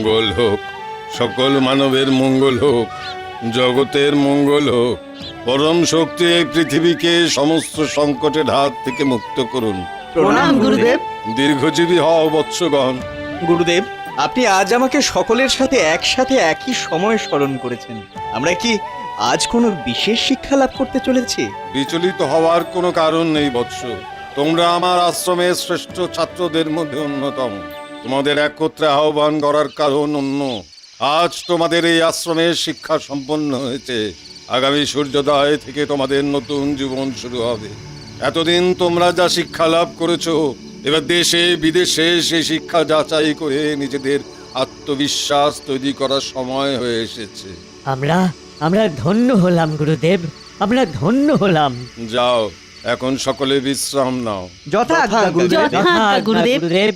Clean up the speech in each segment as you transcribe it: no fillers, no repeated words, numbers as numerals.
মঙ্গল হোক, সকল মানবের মঙ্গল হোক, জগতের মঙ্গল হোক। পরম শক্তি এই পৃথিবীকে সমস্ত সংকটের হাত থেকে মুক্ত করুন। প্রণাম গুরুদেব। দীর্ঘজীবী হও বৎসগণ। গুরুদেব, আপনি আজ আমাকে সকলের সাথে একসাথে একই সময় স্মরণ করেছেন। আমরা কি আজ কোনো বিশেষ শিক্ষা লাভ করতে চলেছি? বিচলিত হওয়ার কোনো কারণ নেই বৎস। তোমরা আমার আশ্রমের শ্রেষ্ঠ ছাত্রদের মধ্যে অন্যতম। তোমাদের একত্রে আহ্বান করার কারণ অন্য। আজ তোমাদের এই আশ্রমের শিক্ষা সম্পন্ন হয়েছে। আগামী সূর্যোদয় থেকে তোমাদের নতুন জীবন শুরু হবে। এতদিন তোমরা যা শিক্ষা লাভ করেছো, এবার দেশে বিদেশে সেই শিক্ষা যাচাই করে নিজেদের আত্মবিশ্বাস তৈরি করার সময় হয়ে এসেছে। আমরা ধন্য হলাম গুরুদেব, আমরা ধন্য হলাম। যাও, এখন সকলে বিশ্রাম নাও। যথাজ্ঞা গুরুদেব। যথাজ্ঞা গুরুদেব।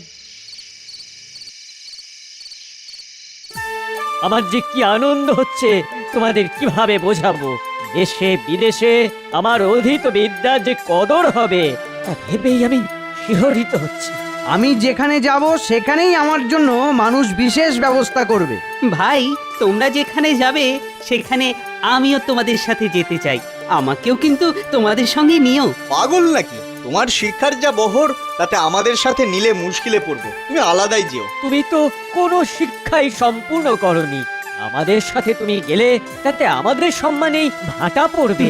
আমার যে কি আনন্দ হচ্ছে তোমাদের কিভাবে বোঝাবো। দেশে বিদেশে আমার অধীত বিদ্যার যে কদর হবে তা ভেবেই আমি শিহরিত হচ্ছি। আমি যেখানে যাব সেখানেই আমার জন্য মানুষ বিশেষ ব্যবস্থা করবে। ভাই, তোমরা যেখানে যাবে সেখানে আমিও তোমাদের সাথে যেতে চাই। আমাকেও কিন্তু তোমাদের সঙ্গে নিও। পাগল নাকি? তোমার শিক্ষার যা বহর, তাতে আমাদের সাথে নিলে মুশকিলে পড়বো। তুমি আলাদাই যেও। তুমি তো কোনো শিক্ষাই সম্পূর্ণ করনি। আমাদের সাথে তুমি গেলে তাতে আমাদের সম্মানেই ভাটা পড়বে।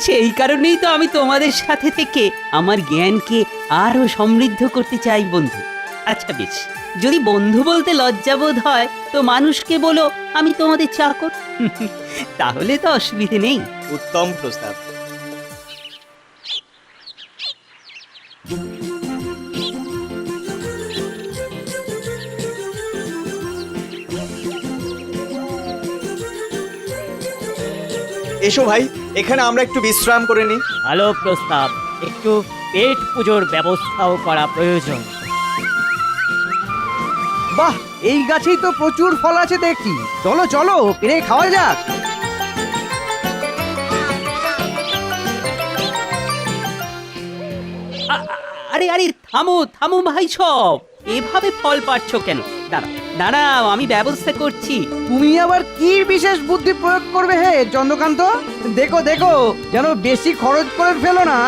সেই কারণেই তো আমি তোমাদের সাথে থেকে আমার জ্ঞানকে আরো সমৃদ্ধ করতে চাই বন্ধু। আচ্ছা বেশ, যদি বন্ধু বলতে লজ্জাবোধ হয় তো মানুষকে বলো আমি তোমাদের চাকর। তাহলে তো অসুবিধে নেই। উত্তম প্রস্তাব। এসো ভাই, এখানে আমরা একটু বিশ্রাম করে নিই। ভালো প্রস্তাব। একটু পেট পুজোর ব্যবস্থাও করা প্রয়োজন। বাহ, এই গাছেই তো প্রচুর ফল আছে দেখছি। চলো চলো, পেরে খাওয়া যাক। আরে আরে থামো থামো ভাই সব, এভাবে ফল পাচ্ছ কেন? দাঁড়াও দাঁড়াও, আমি ব্যবস্থা করছি। তুমি আবার কি বিশেষ বুদ্ধি প্রয়োগ করবে হে চন্দ্রকান্ত? দেখো দেখো, যেন বেশি খরচ করে ফেলো না।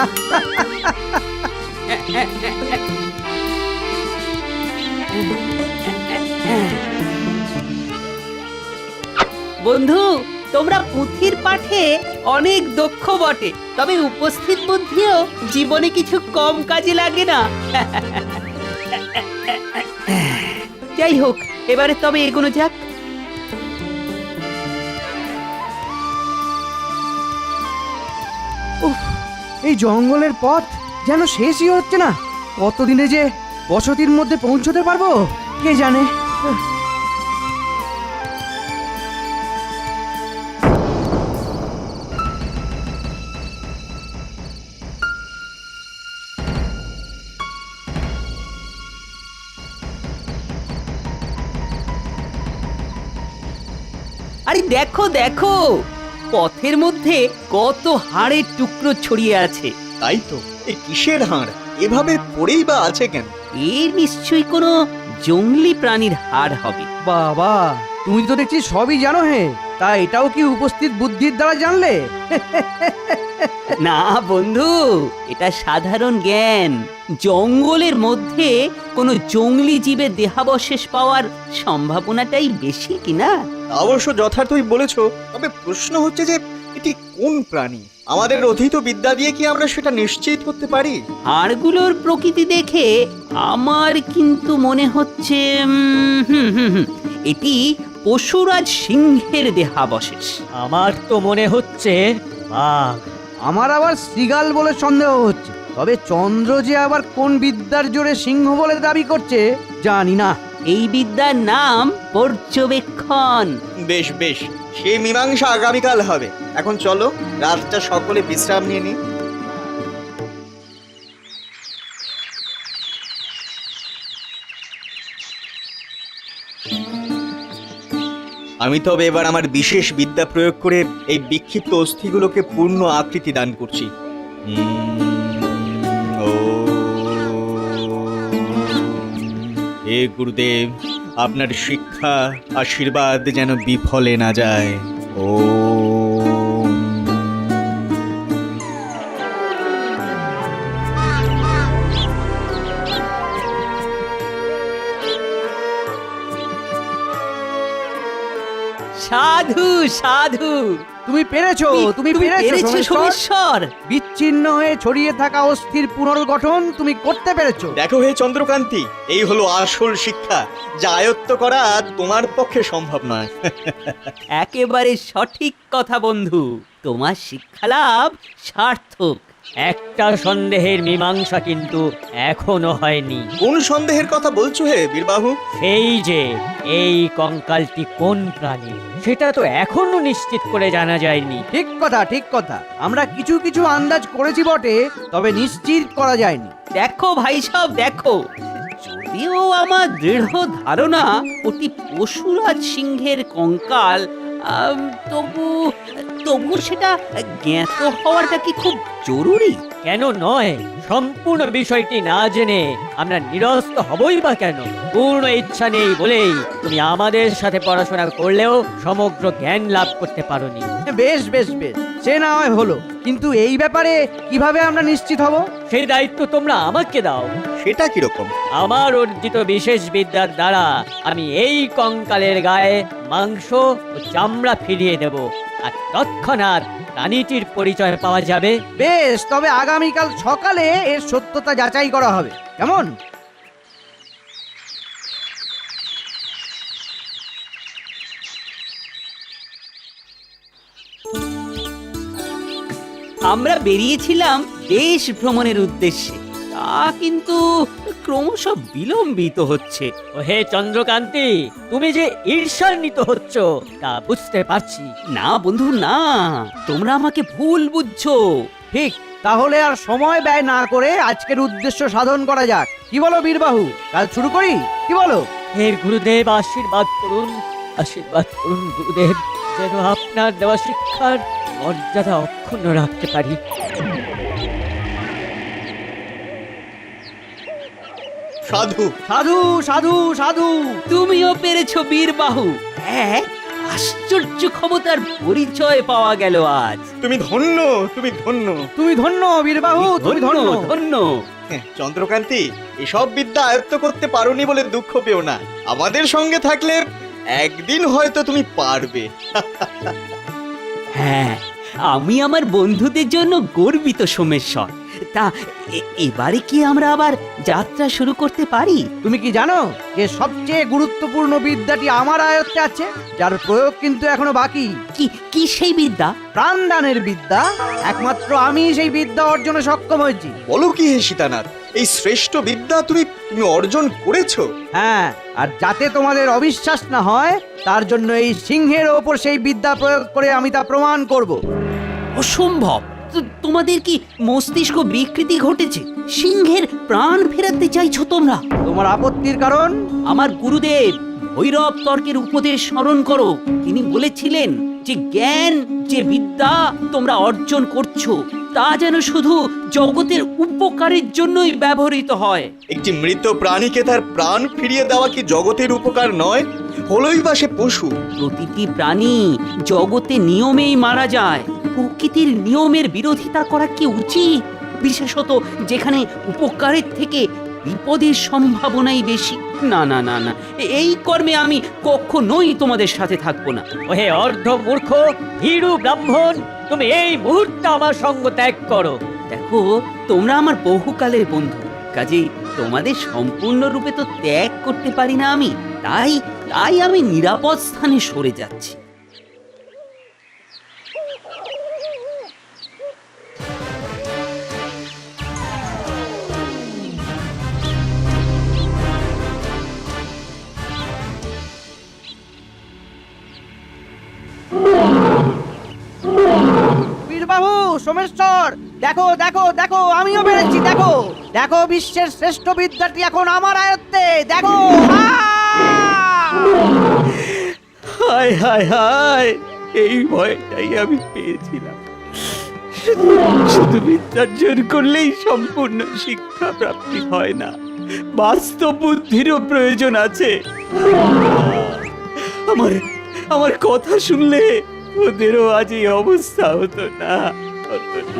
বন্ধু, তোমরা পুঁথির পাঠে অনেক দক্ষ বটে, তবে উপস্থিত বুদ্ধিও জীবনে কিছু কম কাজে লাগে না। যাই হোক, এবারে তবে এগোনো যাক। উফ, এই জঙ্গলের পথ যেন শেষই হচ্ছে না। কতদিনে যে বসতির মধ্যে পৌঁছতে পারবো কে জানে। আরে দেখো দেখো, পথের মধ্যে কত হাড়ের টুকরো ছড়িয়ে আছে। তাই তো, এই কিসের হাড় এভাবে পড়েই বা আছে কেন? এর নিশ্চয়ই কোনো জংলি প্রাণীর হাড় হবে। বাবা, তুমি তো দেখছি সবই জানো হে। তা এটাও কি উপস্থিত বুদ্ধির দ্বারা জানলে? না বন্ধু, এটা সাধারণ জ্ঞান। জঙ্গলের মধ্যে কোনো জংলি জীবের দেহাবশেষ পাওয়ার সম্ভাবনাটাই বেশি কিনা? অবশ্য যথার্থই বলেছ, তবে প্রশ্ন হচ্ছে যে এটি কোন প্রাণী? আমাদের অধীত বিদ্যা দিয়ে কি আমরা সেটা নিশ্চিত করতে পারি? হাড়গুলোর প্রকৃতি দেখে আমার কিন্তু মনে হচ্ছে এটি পশুরাজ সিংহের দেহাবশেষ। আমার তো মনে হচ্ছে বাঘ। আমার আবার শ্রীগাল বলে সন্দেহ হচ্ছে। তবে চন্দ্র যে আবার কোন বিদ্যার জোরে সিংহ বলে দাবি করছে জানি না। এই বিদ্যার নাম পর্যবেক্ষণ। বেশ বেশ, সেই মীমাংসা আগামীকাল হবে। এখন চলো, রাতটা সকলে বিশ্রাম নিয়ে নিই। আমি তবে এবার আমার বিশেষ বিদ্যা প্রয়োগ করে এই বিক্ষিপ্ত অস্থিগুলোকে পূর্ণ আকৃতি দান করছি। হে গুরুদেব, আপনার শিক্ষা আশীর্বাদ যেন বিফলে না যায়। ও সাধু সাধু তুমি পেরেছো, তুমি পেরেছো সোমেশ্বর। সোমেশ্বর। বিচ্ছিন্ন হয়ে ছড়িয়ে থাকা অস্থির পুনর্গঠন তুমি করতে পেরেছো। দেখো হে চন্দ্রকান্তি, এই হলো আসল শিক্ষা, যা আয়ত্ত করা তোমার পক্ষে সম্ভব নয়। একেবারে সঠিক কথা বন্ধু, তোমার শিক্ষালাভ সার্থক। একটা সন্দেহের মীমাংসা কিন্তু এখনো হয়নি। কোন সন্দেহের কথা বলছো হে বীরবাহু? সেই যে এই কঙ্কালটি কোন প্রাণী সেটা তো এখনো নিশ্চিত করে জানা যায়নি। ঠিক কথা, ঠিক কথা। আমরা কিছু কিছু আন্দাজ করেছি বটে, তবে নিশ্চিত করা যায়নি। দেখো ভাই সব দেখো, যদিও আমার দৃঢ় ধারণা ওটি পশুরাজ সিংহের কঙ্কাল, তবু তবু সেটা জ্ঞাত হওয়াটা কি খুব জরুরি? কেন নয়? সম্পূর্ণ বিষয়টি না জেনে আমরা নিরস্ত হবই বা কেন? পূর্ণ ইচ্ছা নেই বলেই তুমি আমাদের সাথে পড়াশোনা করলেও সমগ্র জ্ঞান লাভ করতে পারোনি। বেশ বেশ বেশ, সে না হয় হলো, কিন্তু এই ব্যাপারে কিভাবে আমরা নিশ্চিত হব? সেই দায়িত্ব তোমরা আমাকে দাও। সেটা কিরকম? আমার অর্জিত বিশেষ বিদ্যার দ্বারা আমি এই কঙ্কালের গায়ে মাংস ও চামড়া ফিরিয়ে দেব, আর তৎক্ষণাৎ প্রাণীটির পরিচয় পাওয়া যাবে। বেশ, তবে আগামীকাল সকালে এর সত্যতা যাচাই করা হবে, কেমন? আমরা বেরিয়েছিলাম দেশ ভ্রমণের উদ্দেশ্যে, তা কিন্তু ক্রমশ বিলম্বিত হচ্ছে। ও হে চন্দ্রকান্তি, তুমি যে ঈর্ষান্বিত হচ্ছ তা বুঝতে পারছি। না বন্ধু না, তোমরা আমাকে ভুল বুঝছো। ঠিক, তাহলে আর সময় ব্যয় না করে আজকের উদ্দেশ্য সাধন করা যাক। কি বলো বীরবাহু, কাল শুরু করি? কি বলো? হে গুরুদেব, আশীর্বাদ করুন, আশীর্বাদ করুন গুরুদেব, যেন আপনার দেওয়া শিক্ষার মর্যাদা অক্ষুণ্ণ রাখতে পারি। সাধু সাধু সাধু সাধু। তুমিও পেরেছো বীরবাহু, এক আশ্চর্য ক্ষমতার পরিচয় পাওয়া গেল আজ। তুমি ধন্য, তুমি ধন্য। তুমি ধন্য বীরবাহু, তুমি ধন্য। ধন্য। চন্দ্রকান্তি, এসব বিদ্যা আয়ত্ত করতে পারোনি বলে দুঃখ পেও না। আমাদের সঙ্গে থাকলে একদিন হয়তো তুমি পারবে। হ্যাঁ, আমি আমার বন্ধুদের জন্য গর্বিত সোমেশ্বর। তা এবারে কি আমরা আবার যাত্রা শুরু করতে পারি? তুমি কি জানো যে সবচেয়ে গুরুত্বপূর্ণ বিদ্যাটি আমার আয়ত্তে আছে, যার প্রয়োগ কিন্তু এখনো বাকি? কি কি সেই বিদ্যা? প্রাণদানের বিদ্যা। একমাত্র আমি সেই বিদ্যা অর্জনে সক্ষম হয়েছি। বলো কি হে সীতানাথ, এই শ্রেষ্ঠ বিদ্যা তুমি অর্জন করেছো? হ্যাঁ, আর যাতে তোমাদের অবিশ্বাস না হয় তার জন্য এই সিংহের ওপর সেই বিদ্যা প্রয়োগ করে আমি তা প্রমাণ করব। অসম্ভব! তোমাদের কি মস্তিষ্ক বিকৃতি ঘটেছে? সিংহের প্রাণ ফেরাতে চাইছো তোমরা? তোমার আপত্তির কারণ? আমার গুরুদেব ভৈরব তর্কের উপদেশ স্মরণ করো। তিনি বলেছিলেন যে জ্ঞান, যে বিদ্যা তোমরা অর্জন করছো, তা যেন শুধু জগতের উপকারের জন্যই ব্যবহৃত হয়। একটি মৃত প্রাণীকে তার প্রাণ ফিরিয়ে দেওয়া কি জগতের উপকার নয়? হলোই বা সে পশু। প্রতিটি প্রাণী জগতে নিয়মেই মারা যায়। প্রকৃতির নিয়মের বিরোধিতা করা কি উচিত? বিশেষত যেখানে উপকারের থেকে বিপদের সম্ভাবনাই বেশি। না না না না, এই কর্মে আমি কখনোই তোমাদের সাথে থাকবো না। ওহে অর্ধ মূর্খ ভীরু ব্রাহ্মণ, তুমি এই মুহূর্তে আমার সঙ্গ ত্যাগ করো। দেখো, তোমরা আমার বহুকালের বন্ধু, কাজেই তোমাদের সম্পূর্ণরূপে তো ত্যাগ করতে পারি না আমি। তাই তাই আমি নিরাপদ স্থানে সরে যাচ্ছি। বীরবাহু, সোমেশ্বর, দেখো দেখো দেখো, আমিও পেরেছি। দেখো দেখো, বিশ্বের শ্রেষ্ঠ বিদ্যাটি এখন আমার আয়ত্তে। দেখো। হায় হায় হায়, এই ভয়টাই আমি পেয়েছিলাম। শুধু বিদ্যার্জন করলেই সম্পূর্ণ শিক্ষা প্রাপ্তি হয় না, বাস্তব বুদ্ধিরও প্রয়োজন আছে। আমার আমার কথা শুনলে ওদেরও আজ এই অবস্থা হতো না, হতো না।